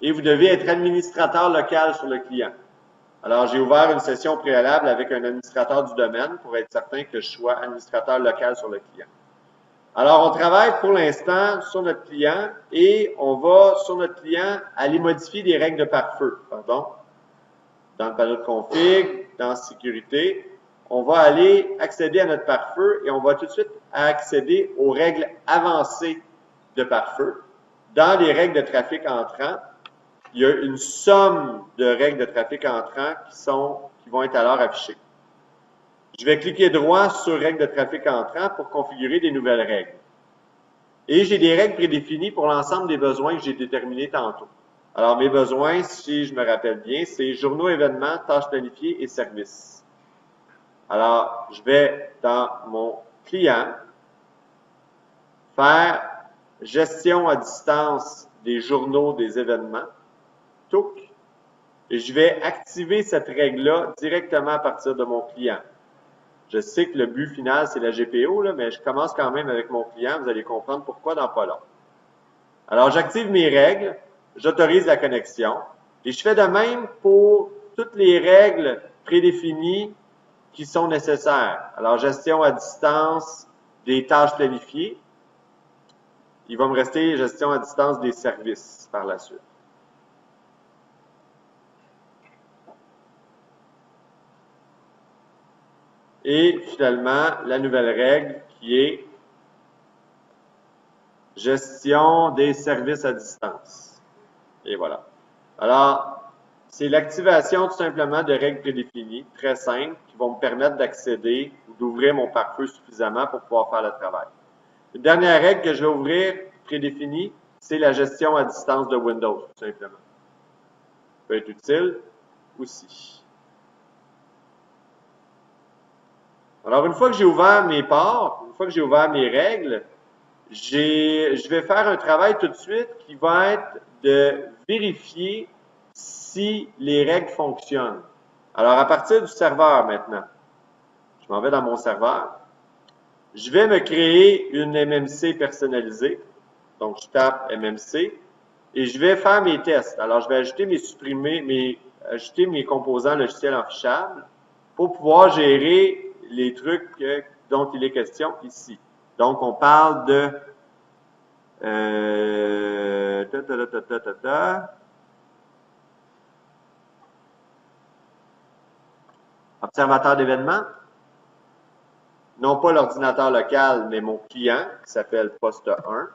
et vous devez être administrateur local sur le client. Alors, j'ai ouvert une session préalable avec un administrateur du domaine pour être certain que je sois administrateur local sur le client. Alors, on travaille pour l'instant sur notre client et on va, sur notre client, aller modifier les règles de pare-feu. Pardon. Dans le panneau de config, dans sécurité, on va aller accéder à notre pare-feu et on va tout de suite accéder aux règles avancées de pare-feu. Dans les règles de trafic entrant, il y a une somme de règles de trafic entrant qui vont être alors affichées. Je vais cliquer droit sur règles de trafic entrant pour configurer des nouvelles règles. Et j'ai des règles prédéfinies pour l'ensemble des besoins que j'ai déterminés tantôt. Alors, mes besoins, si je me rappelle bien, c'est journaux, événements, tâches planifiées et services. Alors, je vais dans mon client faire gestion à distance des journaux, des événements. Touc. Et je vais activer cette règle-là directement à partir de mon client. Je sais que le but final, c'est la GPO, là, mais je commence quand même avec mon client. Vous allez comprendre pourquoi dans pas long. Alors, j'active mes règles, j'autorise la connexion, et je fais de même pour toutes les règles prédéfinies qui sont nécessaires. Alors, gestion à distance des tâches planifiées. Il va me rester gestion à distance des services par la suite. Et finalement, la nouvelle règle qui est gestion des services à distance. Et voilà. Alors, c'est l'activation tout simplement de règles prédéfinies, très simples, qui vont me permettre d'accéder ou d'ouvrir mon pare-feu suffisamment pour pouvoir faire le travail. Une dernière règle que je vais ouvrir prédéfinie, c'est la gestion à distance de Windows, tout simplement. Ça peut être utile aussi. Alors, une fois que j'ai ouvert mes ports, une fois que j'ai ouvert mes règles, je vais faire un travail tout de suite qui va être de vérifier si les règles fonctionnent. Alors, à partir du serveur maintenant, je m'en vais dans mon serveur. Je vais me créer une MMC personnalisée. Donc, je tape MMC et je vais faire mes tests. Alors, je vais ajouter mes composants logiciels affichables pour pouvoir gérer les trucs dont il est question ici. Donc, on parle de observateur d'événements. Non pas l'ordinateur local, mais mon client qui s'appelle poste 1.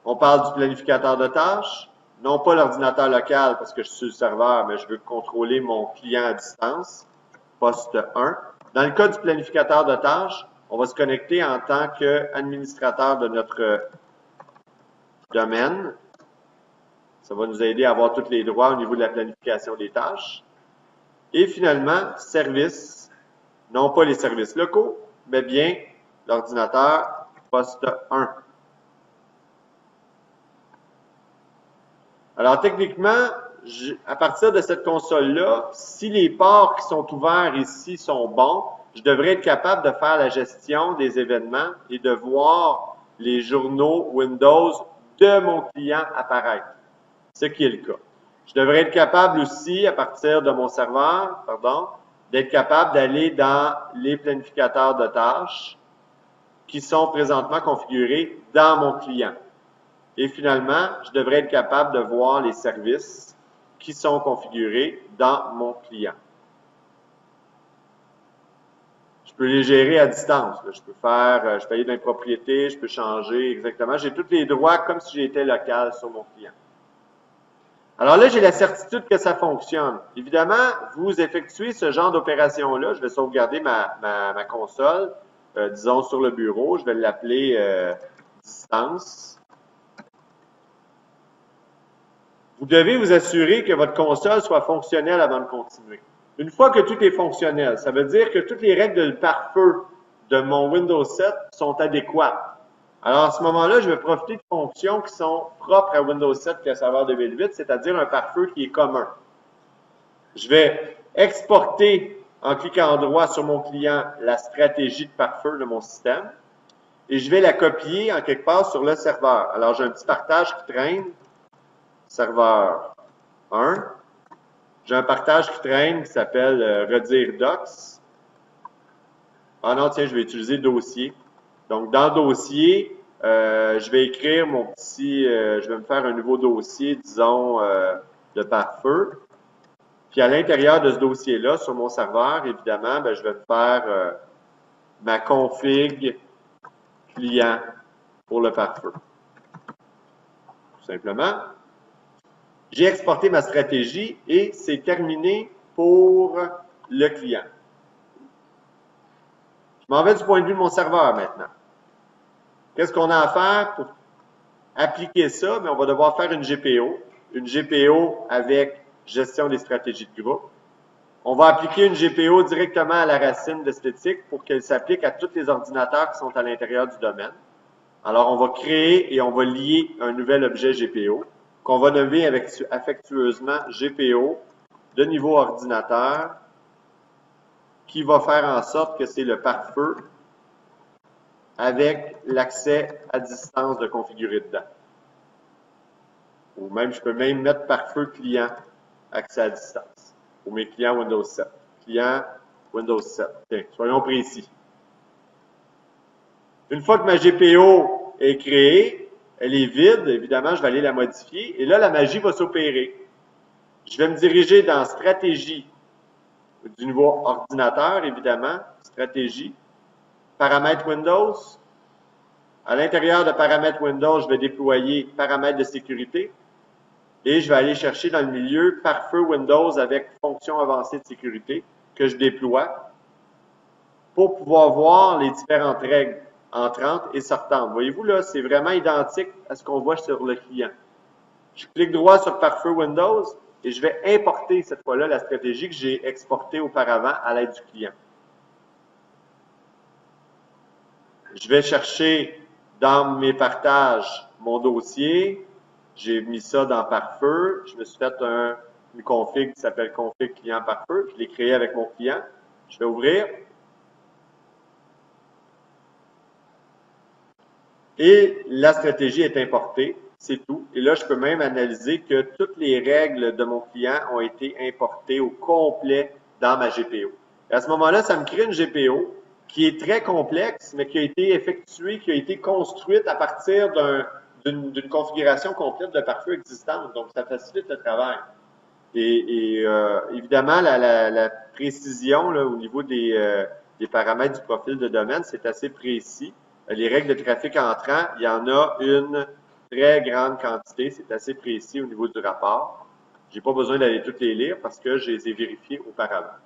On parle du planificateur de tâches. Non pas l'ordinateur local parce que je suis sur le serveur, mais je veux contrôler mon client à distance. Poste 1. Dans le cas du planificateur de tâches, on va se connecter en tant qu'administrateur de notre domaine. Ça va nous aider à avoir tous les droits au niveau de la planification des tâches. Et finalement, service, non pas les services locaux, mais bien l'ordinateur poste 1. Alors, techniquement, à partir de cette console-là, si les ports qui sont ouverts ici sont bons, je devrais être capable de faire la gestion des événements et de voir les journaux Windows de mon client apparaître, ce qui est le cas. Je devrais être capable aussi, à partir de mon serveur, d'être capable d'aller dans les planificateurs de tâches qui sont présentement configurés dans mon client. Et finalement, je devrais être capable de voir les services qui sont configurés dans mon client. Je peux les gérer à distance. Je peux aller dans les propriétés, je peux changer exactement. J'ai tous les droits comme si j'étais local sur mon client. Alors là, j'ai la certitude que ça fonctionne. Évidemment, vous effectuez ce genre d'opération-là. Je vais sauvegarder ma console, disons sur le bureau. Je vais l'appeler distance. Vous devez vous assurer que votre console soit fonctionnelle avant de continuer. Une fois que tout est fonctionnel, ça veut dire que toutes les règles de pare-feu de mon Windows 7 sont adéquates. Alors, à ce moment-là, je vais profiter de fonctions qui sont propres à Windows 7 et à serveur 2008, c'est-à-dire un pare-feu qui est commun. Je vais exporter, en cliquant droit sur mon client, la stratégie de pare-feu de mon système. et je vais la copier en quelque part sur le serveur. Alors, j'ai un petit partage qui traîne, serveur 1. J'ai un partage qui traîne qui s'appelle redire docs. Ah non, tiens, je vais utiliser dossier. Donc, dans dossier, je vais écrire mon petit, je vais me faire un nouveau dossier, disons, de pare-feu. Puis à l'intérieur de ce dossier-là, sur mon serveur, évidemment, ben, je vais me faire ma config client pour le pare-feu. Tout simplement. J'ai exporté ma stratégie et c'est terminé pour le client. Je m'en vais du point de vue de mon serveur maintenant. Qu'est-ce qu'on a à faire pour appliquer ça? Bien, on va devoir faire une GPO avec gestion des stratégies de groupe. On va appliquer une GPO directement à la racine d'esthétique pour qu'elle s'applique à tous les ordinateurs qui sont à l'intérieur du domaine. Alors, on va créer et on va lier un nouvel objet GPO qu'on va nommer affectueusement GPO de niveau ordinateur qui va faire en sorte que c'est le pare-feu avec l'accès à distance de configurer dedans. Ou même, je peux même mettre pare-feu client accès à distance pour mes clients Windows 7. Client Windows 7. Tiens, soyons précis. Une fois que ma GPO est créée, elle est vide, évidemment, je vais aller la modifier. Et là, la magie va s'opérer. Je vais me diriger dans stratégie du niveau ordinateur, évidemment, stratégie, paramètres Windows. À l'intérieur de paramètres Windows, je vais déployer paramètres de sécurité. Et je vais aller chercher dans le milieu pare-feu Windows avec fonction avancée de sécurité que je déploie pour pouvoir voir les différentes règles entrantes et sortantes. Voyez-vous là, c'est vraiment identique à ce qu'on voit sur le client. Je clique droit sur pare-feu Windows et je vais importer cette fois-là la stratégie que j'ai exportée auparavant à l'aide du client. Je vais chercher dans mes partages mon dossier. J'ai mis ça dans pare-feu. Je me suis fait une config qui s'appelle config client pare-feu. Je l'ai créé avec mon client. Je vais ouvrir. Et la stratégie est importée. C'est tout. Et là, je peux même analyser que toutes les règles de mon client ont été importées au complet dans ma GPO. Et à ce moment-là, ça me crée une GPO qui est très complexe, mais qui a été effectuée, qui a été construite à partir d'une configuration complète de pare-feu existante. Donc, ça facilite le travail. Et évidemment, la précision là, au niveau des paramètres du profil de domaine, c'est assez précis. Les règles de trafic entrant, il y en a une très grande quantité. C'est assez précis au niveau du rapport. J'ai pas besoin d'aller toutes les lire parce que je les ai vérifiées auparavant.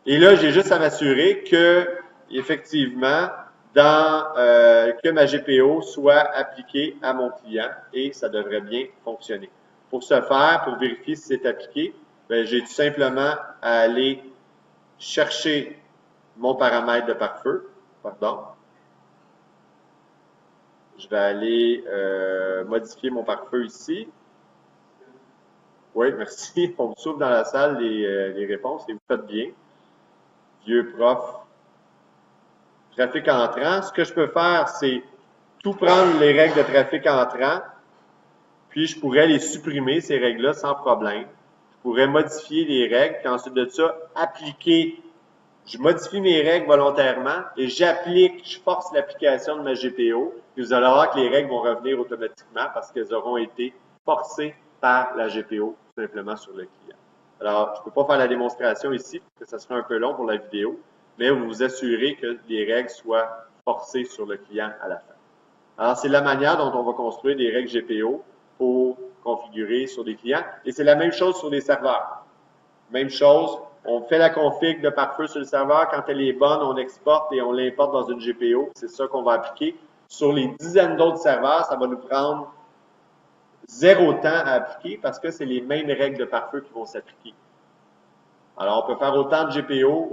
Et là, j'ai juste à m'assurer que, effectivement, que ma GPO soit appliquée à mon client et ça devrait bien fonctionner. Pour ce faire, pour vérifier si c'est appliqué, j'ai tout simplement à aller chercher mon paramètre de pare-feu. Pardon. Je vais aller modifier mon pare-feu ici. Oui, merci. On me s'ouvre dans la salle les réponses et vous faites bien. Vieux prof. Trafic entrant. Ce que je peux faire, c'est tout prendre les règles de trafic entrant, puis je pourrais les supprimer, ces règles-là, sans problème. Je pourrais modifier les règles, puis ensuite de ça, appliquer. Je modifie mes règles volontairement et j'applique, je force l'application de ma GPO. Puis vous allez voir que les règles vont revenir automatiquement parce qu'elles auront été forcées par la GPO, tout simplement sur le client. Alors, je ne peux pas faire la démonstration ici, parce que ça serait un peu long pour la vidéo, mais vous vous assurez que les règles soient forcées sur le client à la fin. Alors, c'est la manière dont on va construire des règles GPO pour configurer sur des clients. Et c'est la même chose sur des serveurs. Même chose, on fait la config de pare-feu sur le serveur. Quand elle est bonne, on exporte et on l'importe dans une GPO. C'est ça qu'on va appliquer. Sur les dizaines d'autres serveurs, ça va nous prendre 0 temps à appliquer parce que c'est les mêmes règles de pare-feu qui vont s'appliquer. Alors, on peut faire autant de GPO